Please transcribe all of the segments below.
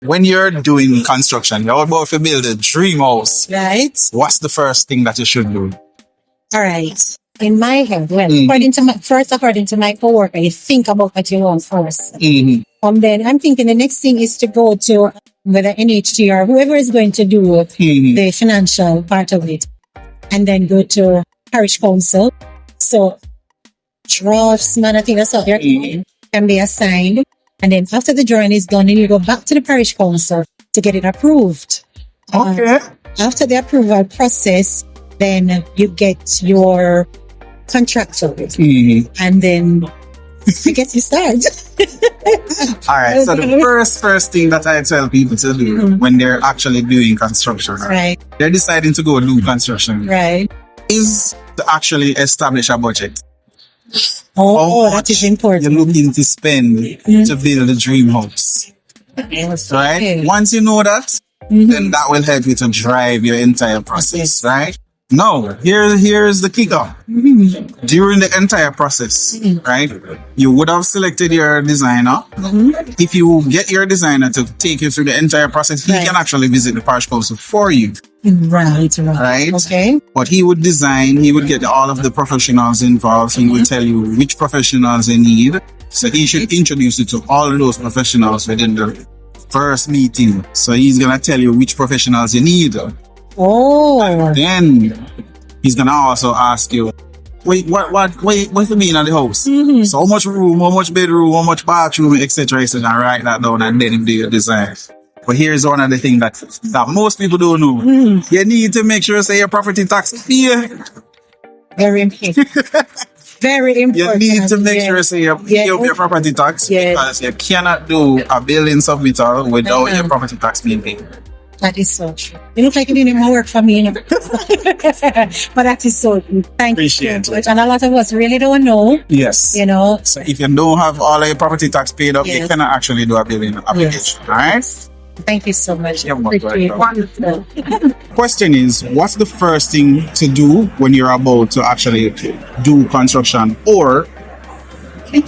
When you're doing construction, you're about to build a dream house. Right. What's the first thing that you should do? All right. In my head, well, according to my coworker, you think about what you want first. Then I'm thinking the next thing is to go to whether NHT or whoever is going to do the financial part of it, and then go to parish council. So draftsman, I think that's what they're called, can be assigned. And then after the drawing is done, then you go back to the parish council to get it approved. Okay. After the approval process, then you get your contractor. And then I guess you start. All right. So the first thing that I tell people to do when they're actually doing construction, Right. they're deciding to go do construction, Right. is to actually establish a budget. That is important. You're looking to spend to build a dream house. Right? Once you know that, then that will help you to drive your entire process, right? Now, here's the kicker. During the entire process, right, you would have selected your designer. If you get your designer to take you through the entire process, he can actually visit the parish council for you. Right. Okay. But he would design, he would get all of the professionals involved. He would tell you which professionals they need. So he should introduce you to all of those professionals within the first meeting. So he's going to tell you which professionals you need. Then he's gonna also ask you, what's the meaning of the house? So how much room, how much bedroom, how much bathroom, etc., etc. And write that down and then do your design. But here's one of the things that most people don't know. You need to make sure say your property tax pay. Very important. Very important. You need to make sure say you pay up your property tax because you cannot do a building submittal without your property tax being paid. That is so true. You look like you didn't even work for me, you know. But that is so true. Thank you so much. And a lot of us really don't know. Yes. You know. So if you don't have all of your property tax paid up, you cannot actually do a building application. All right? Thank you so much. You're welcome. Question is, what's the first thing to do when you're about to actually do construction or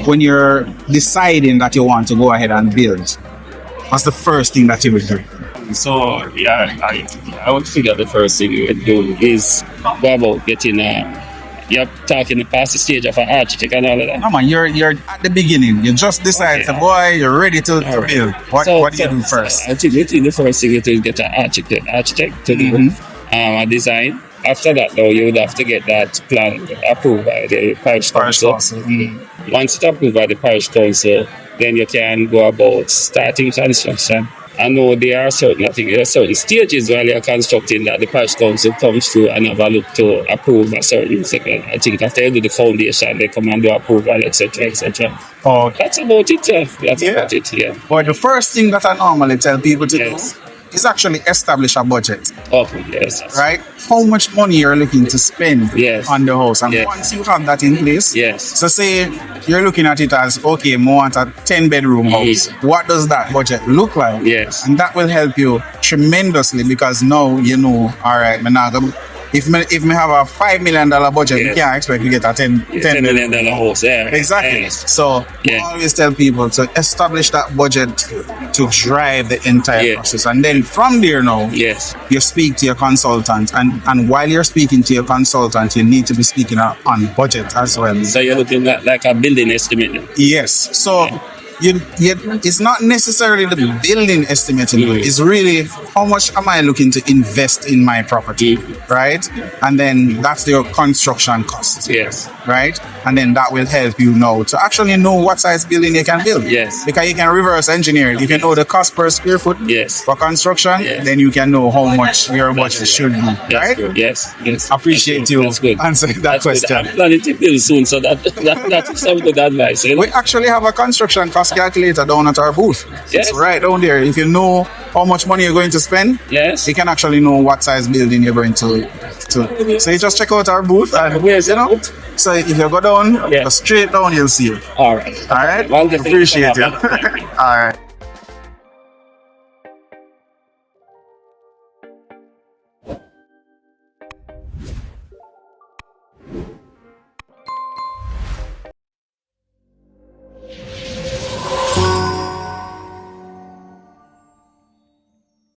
when you're deciding that you want to go ahead and build? What's the first thing that you will do? So I would figure the first thing you would do is go about getting you're talking past the stage of an architect and all of that. No man, you're at the beginning. You just decide you're ready to build. What do you do first? I think the first thing is to get an architect to do a design. After that though, you would have to get that plan approved by the parish council. Once it's approved by the parish council, then you can go about starting construction. I know there are certain stages while you're constructing that the parish council comes through and have a look to approve a certain second. I think after you do the foundation, they come and do approval, etc., etc. Oh, that's about it. That's about it. Yeah. But the first thing that I normally tell people to do is actually establish a budget. Okay, yes. Right? How much money you're looking to spend on the house. And once you have that in place, so say you're looking at it as, okay, I want a 10-bedroom house. What does that budget look like? Yes. And that will help you tremendously because now you know, all right, if me have a $5 million budget, you can't expect to get a $10 million house. Yeah, exactly. Yes. So I always tell people to establish that budget to drive the entire process. And then from there now, you speak to your consultant. And while you're speaking to your consultant, you need to be speaking on budget as well. So you're looking at like a building estimate? Yes. So it's not necessarily the building estimating, it's really how much am I looking to invest in my property, right? And then that's your construction cost. Yes. Right? And then that will help you now to actually know what size building you can build. Yes. Because you can reverse engineer it. If you know the cost per square foot for construction, then you can know how much your budget should be. Right? Good. Yes. Appreciate you answering that question. I'm planning to build soon, so that's some good advice. You know? We actually have a construction cost calculator down at our booth. Yes. It's right down there. If you know how much money you're going to spend, you can actually know what size building you're going to. So you just check out our booth and you know. So if you go down, go straight down, you'll see it. All right. Well, appreciate it. All right.